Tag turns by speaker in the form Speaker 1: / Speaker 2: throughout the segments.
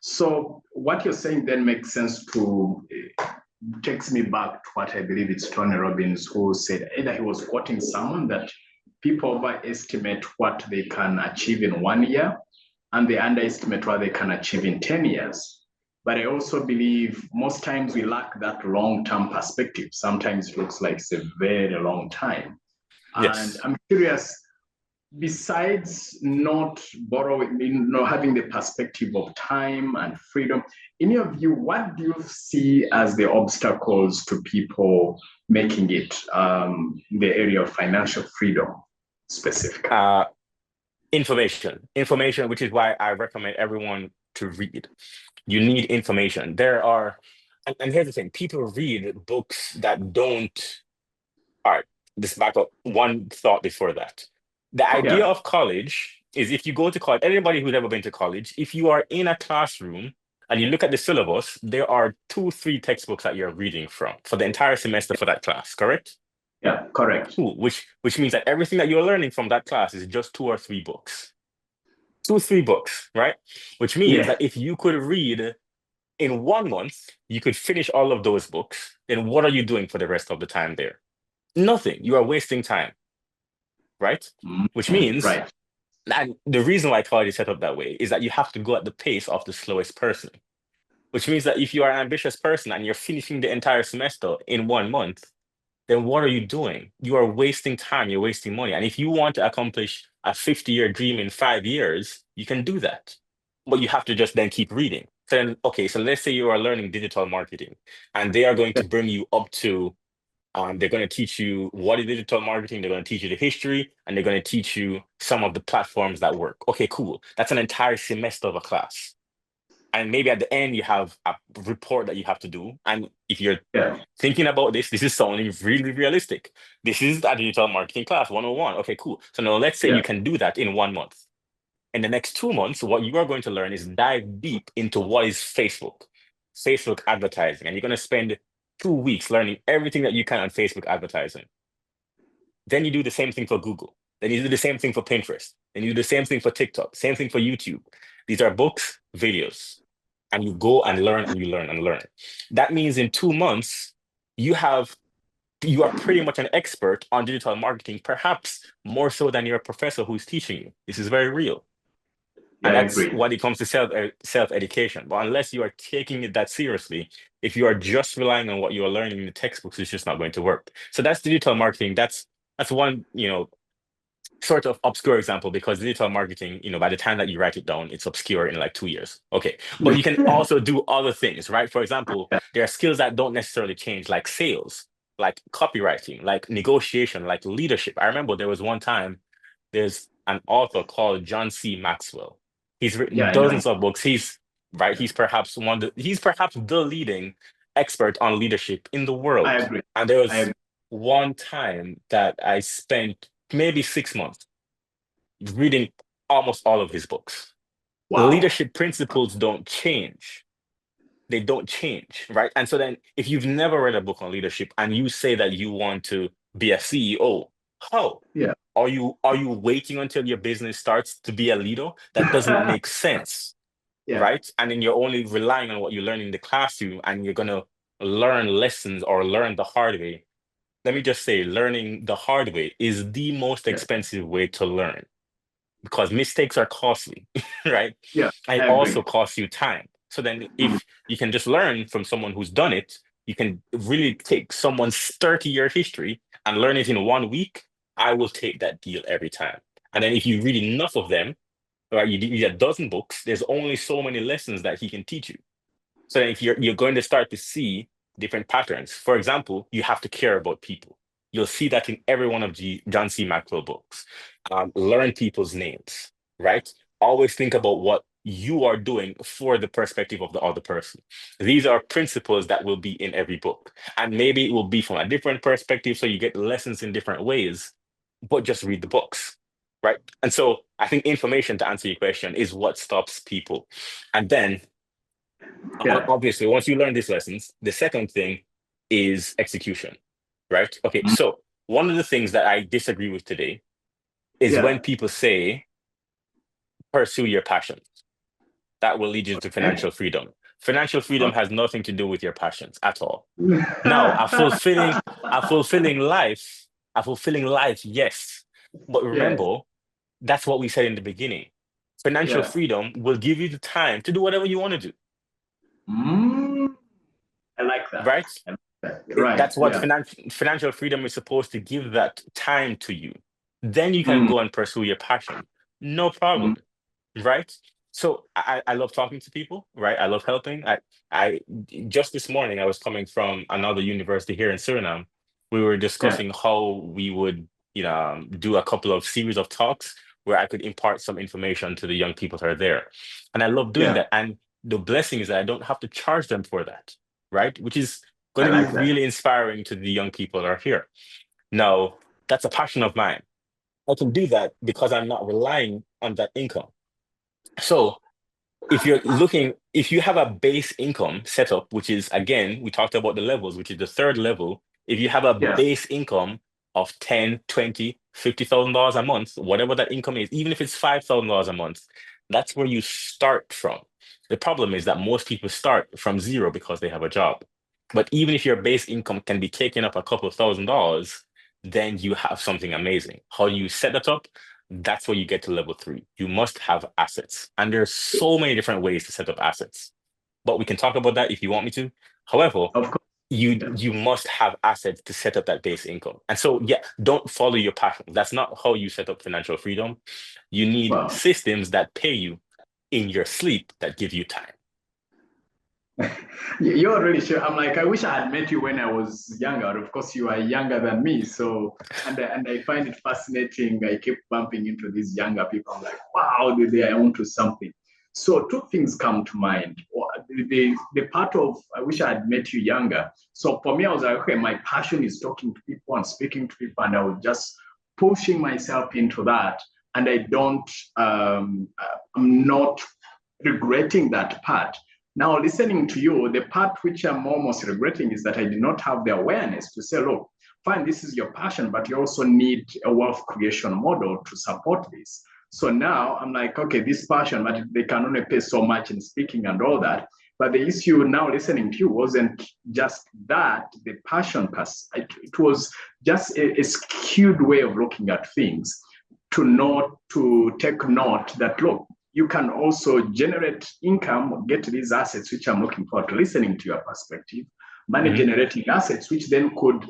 Speaker 1: So what you're saying then makes sense to takes me back to what I believe it's Tony Robbins who said either he was quoting someone that people overestimate what they can achieve in 1 year and they underestimate what they can achieve in 10 years. But I also believe most times we lack that long-term perspective. Sometimes it looks like it's a very long time. And
Speaker 2: Yes.
Speaker 1: I'm curious, besides not borrowing, having the perspective of time and freedom, in your view, what do you see as the obstacles to people making it in the area of financial freedom specifically?
Speaker 2: Uh, information, which is why I recommend everyone to read. You need information. And here's the thing, people read books that don't, all right, this back up one thought before that. The idea
Speaker 1: Yeah,
Speaker 2: of college is if you go to college, anybody who's ever been to college, if you are in a classroom and you look at the syllabus, there are two, three textbooks that you're reading from for the entire semester for that class, correct?
Speaker 1: yeah, correct.
Speaker 2: Cool. Which means that everything that you're learning from that class is just two or three books. Two, three books, right? Which means
Speaker 1: Yeah,
Speaker 2: that if you could read in 1 month, you could finish all of those books, then what are you doing for the rest of the time there? Nothing. You are wasting time, right? Which means,
Speaker 1: right.
Speaker 2: and the reason why college is set up that way is that you have to go at the pace of the slowest person. Which means that if you are an ambitious person and you're finishing the entire semester in 1 month, then what are you doing? You are wasting time, you're wasting money. And if you want to accomplish a 50-year dream in 5 years, you can do that. But you have to just then keep reading. So then, okay, so let's say you are learning digital marketing and they are going to bring you up to, they're going to teach you what is digital marketing, they're going to teach you the history, and they're going to teach you some of the platforms that work. Okay, cool. That's an entire semester of a class. And maybe at the end, you have a report that you have to do. And if you're
Speaker 1: Yeah,
Speaker 2: thinking about this is sounding really realistic. This is a digital marketing class 101. Okay, cool. So now let's say
Speaker 1: yeah,
Speaker 2: you can do that in 1 month. In the next 2 months, what you are going to learn is dive deep into what is Facebook advertising. And you're going to spend 2 weeks learning everything that you can on Facebook advertising. Then you do the same thing for Google. Then you do the same thing for Pinterest. Then you do the same thing for TikTok, same thing for YouTube. These are books, videos, and you go and learn and you learn and learn. That means in 2 months, you have you are pretty much an expert on digital marketing, perhaps more so than your professor who's teaching you. This is very real.
Speaker 1: yeah,
Speaker 2: And
Speaker 1: I
Speaker 2: that's
Speaker 1: agree.
Speaker 2: when it comes to self education. But unless you are taking it that seriously, if you are just relying on what you are learning in the textbooks, it's just not going to work. So that's digital marketing. That's one, sort of obscure example because digital marketing, by the time that you write it down, it's obscure in like 2 years. Okay. But you can also do other things, right? For example, there are skills that don't necessarily change, like sales, like copywriting, like negotiation, like leadership. I remember there was one time, there's an author called John C. Maxwell. He's
Speaker 1: Yeah,
Speaker 2: written
Speaker 1: I know.
Speaker 2: dozens of books. He's perhaps the leading expert on leadership in the
Speaker 1: I
Speaker 2: world.
Speaker 1: agree.
Speaker 2: And there
Speaker 1: I
Speaker 2: was
Speaker 1: agree.
Speaker 2: one time that I spent maybe 6 months reading almost all of his books.
Speaker 1: Wow.
Speaker 2: Leadership principles don't change. They don't change, right? And so then if you've never read a book on leadership and you say that you want to be a CEO, how?
Speaker 1: Yeah.
Speaker 2: Are you waiting until your business starts to be a leader? That doesn't make sense,
Speaker 1: Yeah.
Speaker 2: right? And then you're only relying on what you learn in the classroom and you're gonna learn lessons or learn the hard way. Let me just say, learning the hard way is the most
Speaker 1: Yeah.
Speaker 2: expensive way to learn because mistakes are costly, right?
Speaker 1: Yeah.
Speaker 2: And
Speaker 1: I
Speaker 2: it
Speaker 1: agree.
Speaker 2: also costs you time. So then
Speaker 1: Mm.
Speaker 2: if you can just learn from someone who's done it, you can really take someone's 30-year history and learn it in 1 week. I will take that deal every time. And then if you read enough of them, right, you read a dozen books, there's only so many lessons that he can teach you. So then if you're going to start to see different patterns. For example, you have to care about people. You'll see that in every one of John C. Maxwell books. Learn people's names, right? Always think about what you are doing for the perspective of the other person. These are principles that will be in every book. And maybe it will be from a different perspective, so you get lessons in different ways, but just read the books, right? And so I think information, to answer your question, is what stops people. And then
Speaker 1: Yeah.
Speaker 2: obviously, once you learn these lessons, the second thing is execution, right? Okay,
Speaker 1: Mm.
Speaker 2: so one of the things that I disagree with today is when
Speaker 1: Yeah.
Speaker 2: people say pursue your passion. that will lead you to
Speaker 1: Okay.
Speaker 2: financial freedom. Financial freedom
Speaker 1: Okay.
Speaker 2: has nothing to do with your passions at all. Now, a fulfilling life, a fulfilling life, yes. But
Speaker 1: Yes.
Speaker 2: remember, that's what we said in the beginning. Financial
Speaker 1: Yeah.
Speaker 2: freedom will give you the time to do whatever you want to do,
Speaker 1: Mm, I like that.
Speaker 2: right?
Speaker 1: I like that. Right.
Speaker 2: That's what
Speaker 1: Yeah.
Speaker 2: financial freedom is supposed to give, that time to you. Then you can
Speaker 1: Mm,
Speaker 2: go and pursue your passion. No
Speaker 1: mm,
Speaker 2: problem, right? So I love talking to people, right? I love helping. I just this morning I was coming from another university here in Suriname. We were
Speaker 1: yeah.
Speaker 2: discussing how we would, do a couple of series of talks where I could impart some information to the young people that are there. And I love doing
Speaker 1: Yeah.
Speaker 2: that. And the blessing is that I don't have to charge them for that, right? Which is going
Speaker 1: I
Speaker 2: to be
Speaker 1: like that.
Speaker 2: really inspiring to the young people that are here. Now, that's a passion of mine. I can do that because I'm not relying on that income. So if you have a base income setup, which is, again, we talked about the levels, which is the third level. If you have a
Speaker 1: Yeah.
Speaker 2: base income of 10, 20, $50,000 a month, whatever that income is, even if it's $5,000 a month, that's where you start from. The problem is that most people start from zero because they have a job. But even if your base income can be taken up a couple of $1,000s, then you have something amazing. How do you set that up? That's where you get to level three. You must have assets. And there's so many different ways to set up assets. But we can talk about that if you want me to. However,
Speaker 1: Of course. Yeah.
Speaker 2: you must have assets to set up that base income. And so, yeah, don't follow your passion. That's not how you set up financial freedom. You need
Speaker 1: Wow.
Speaker 2: systems that pay you in your sleep that give you time.
Speaker 1: You're really sure. I'm like, I wish I had met you when I was younger. Of course, you are younger than me. So, and I find it fascinating. I keep bumping into these younger people. I'm like, wow, they are onto something. So, two things come to mind. The part of, I wish I had met you younger. So, for me, I was like, okay, my passion is talking to people and speaking to people, and I was just pushing myself into that. And I'm not regretting that part. Now, listening to you, the part which I'm almost regretting is that I did not have the awareness to say, look, fine, this is your passion, but you also need a wealth creation model to support this. So now I'm like, okay, this passion, but they can only pay so much in speaking and all that. But the issue now listening to you wasn't just that, the passion pass. It was just a skewed way of looking at things to take note that, look, you can also generate income, get these assets, which I'm looking forward to listening to your perspective, money
Speaker 2: Mhm.
Speaker 1: generating assets, which then could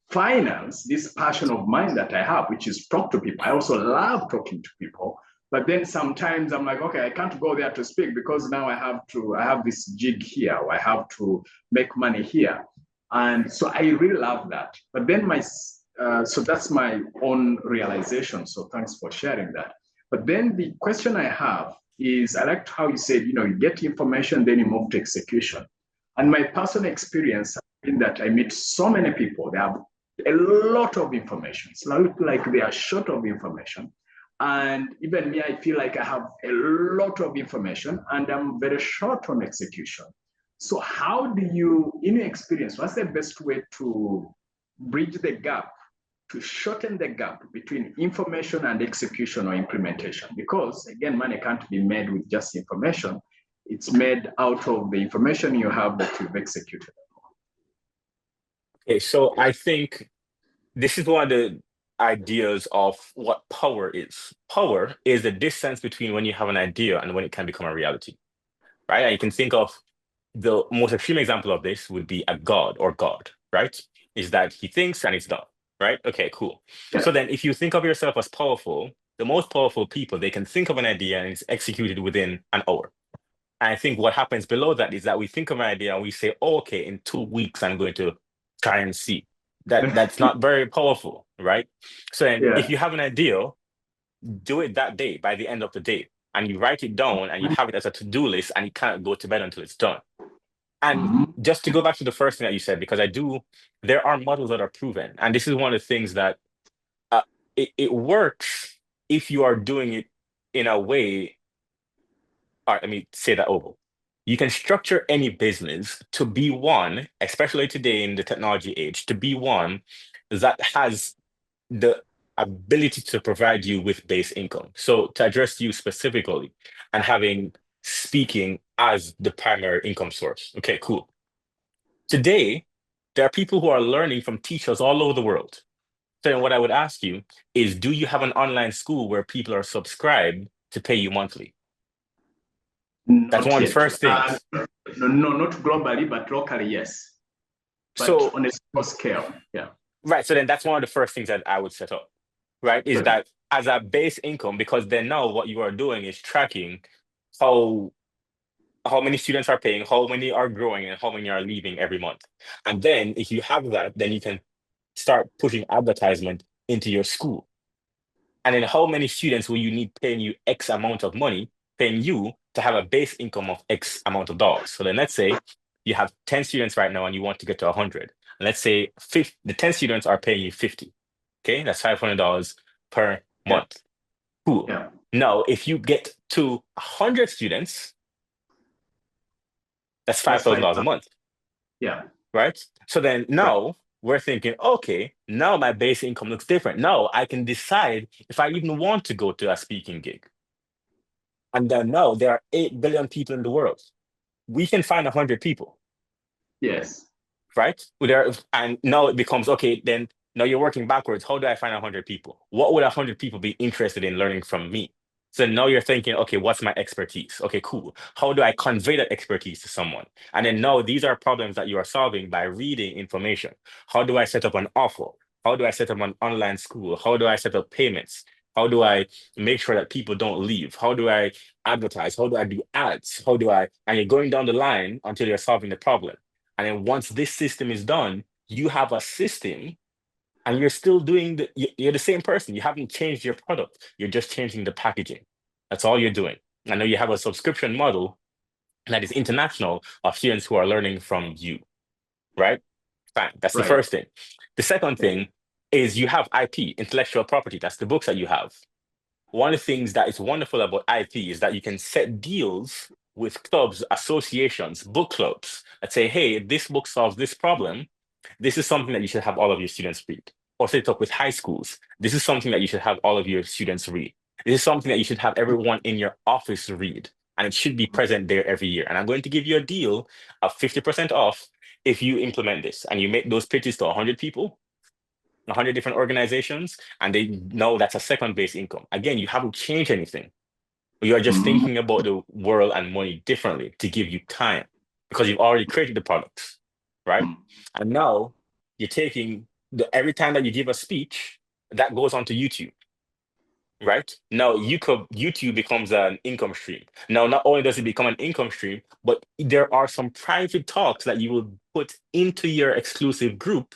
Speaker 1: finance this passion of mine that I have, which is talk to people. I also love talking to people. But then sometimes I'm like, okay, I can't go there to speak because now I have this gig here, or I have to make money here. And so I really love that. But then so that's my own realization. So thanks for sharing that. But then the question I have is, I liked how you said, you get information, then you move to execution. And my personal experience has been that I meet so many people, they have a lot of information. It's like they are short of information. And even me, I feel like I have a lot of information and I'm very short on execution. So how do you, in your experience, what's the best way to bridge the gap, to shorten the gap between information and execution or implementation? Because again, money can't be made with just information. It's made out of the information you have that you've executed.
Speaker 2: Okay, so I think this is one of the ideas of what power is. Power is the distance between when you have an idea and when it can become a reality, right? And you can think of the most extreme example of this would be a god or God, right? Is that he thinks and it's done, right? Okay, cool.
Speaker 1: Yeah.
Speaker 2: So then if you think of yourself as powerful, the most powerful people, they can think of an idea and it's executed within an hour. And I think what happens below that is that we think of an idea and we say, oh, okay, in 2 weeks, I'm going to try and see. That's not very powerful, right? So then if
Speaker 1: Yeah.
Speaker 2: you have an idea, do it that day by the end of the day. And you write it down and you have it as a to-do list and you can't go to bed until it's done. And
Speaker 1: Mhm.
Speaker 2: just to go back to the first thing that you said, because there are models that are proven. And this is one of the things that uh, it works if you are doing it in a way. All right, let me say that over. You can structure any business to be one, especially today in the technology age, to be one that has the ability to provide you with base income. So to address you specifically and having speaking as the primary income source. Okay, cool. Today, there are people who are learning from teachers all over the world. So then what I would ask you is, do you have an online school where people are subscribed to pay you monthly? That's
Speaker 1: Not
Speaker 2: one of the
Speaker 1: yet.
Speaker 2: first things.
Speaker 1: No, no, not globally, but locally, yes. But
Speaker 2: So,
Speaker 1: on a small scale, yeah.
Speaker 2: right. So then that's one of the first things that I would set up, right? Is
Speaker 1: Good.
Speaker 2: that as a base income, because then now what you are doing is tracking how how many students are paying, how many are growing, and how many are leaving every month. And then if you have that, then you can start pushing advertisement into your school. And then how many students will you need paying you X amount of money, paying you to have a base income of X amount of dollars? So then let's say you have 10 students right now and you want to get to 100. And let's say 50, the 10 students are paying you 50. Okay, that's $500 per
Speaker 1: Yeah,
Speaker 2: month. Cool.
Speaker 1: yeah.
Speaker 2: Now, if you get to 100 students, that's
Speaker 1: That's five.
Speaker 2: $5,000 a month,
Speaker 1: Yeah,
Speaker 2: right? So then
Speaker 1: right.
Speaker 2: now we're thinking, okay, now my base income looks different. Now I can decide if I even want to go to a speaking gig. And then now there are 8 billion people in the world. We can find 100 people,
Speaker 1: Yes.
Speaker 2: right? And now it becomes, okay, then now you're working backwards. How do I find 100 people? What would 100 people be interested in learning from me? So now you're thinking, okay, what's my expertise? Okay, cool. How do I convey that expertise to someone? And then now these are problems that you are solving by reading information. How do I set up an offer? How do I set up an online school? How do I set up payments? How do I make sure that people don't leave? How do I advertise? How do I do ads? And you're going down the line until you're solving the problem. And then once this system is done, you have a system and you're still doing you're the same person. You haven't changed your product. You're just changing the packaging. That's all you're doing. I know you have a subscription model that is international of students who are learning from you, right? Fine. That's the
Speaker 1: Right.
Speaker 2: first thing. The second thing is you have IP, intellectual property. That's the books that you have. One of the things that is wonderful about IP is that you can set deals with clubs, associations, book clubs that say, hey, this book solves this problem. This is something that you should have all of your students read. Or set it up with high schools. This is something that you should have all of your students read. This is something that you should have everyone in your office read. And it should be present there every year. And I'm going to give you a deal of 50% off if you implement this and you make those pitches to 100 people, 100 different organizations, and they know that's a second base income. Again, you haven't changed anything. You are just
Speaker 1: Mhm.
Speaker 2: thinking about the world and money differently to give you time because you've already created the products, right? And now you're taking every time that you give a speech, that goes onto YouTube, right? Now YouTube becomes an income stream. Now, not only does it become an income stream, but there are some private talks that you will put into your exclusive group.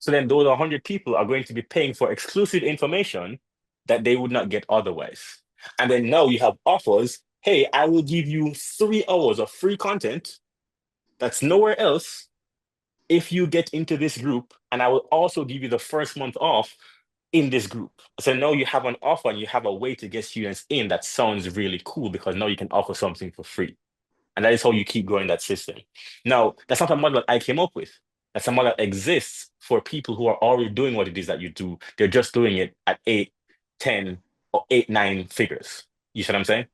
Speaker 2: So then those 100 people are going to be paying for exclusive information that they would not get otherwise. And then now you have offers. Hey, I will give you 3 hours of free content that's nowhere else if you get into this group. And I will also give you the first month off in this group. So now you have an offer and you have a way to get students in that sounds really cool because now you can offer something for free. And that is how you keep growing that system. Now, that's not a model that I came up with. That's a model that exists for people who are already doing what it is that you do. They're just doing it at 8, 10, or 8, 9 figures. You see what I'm saying?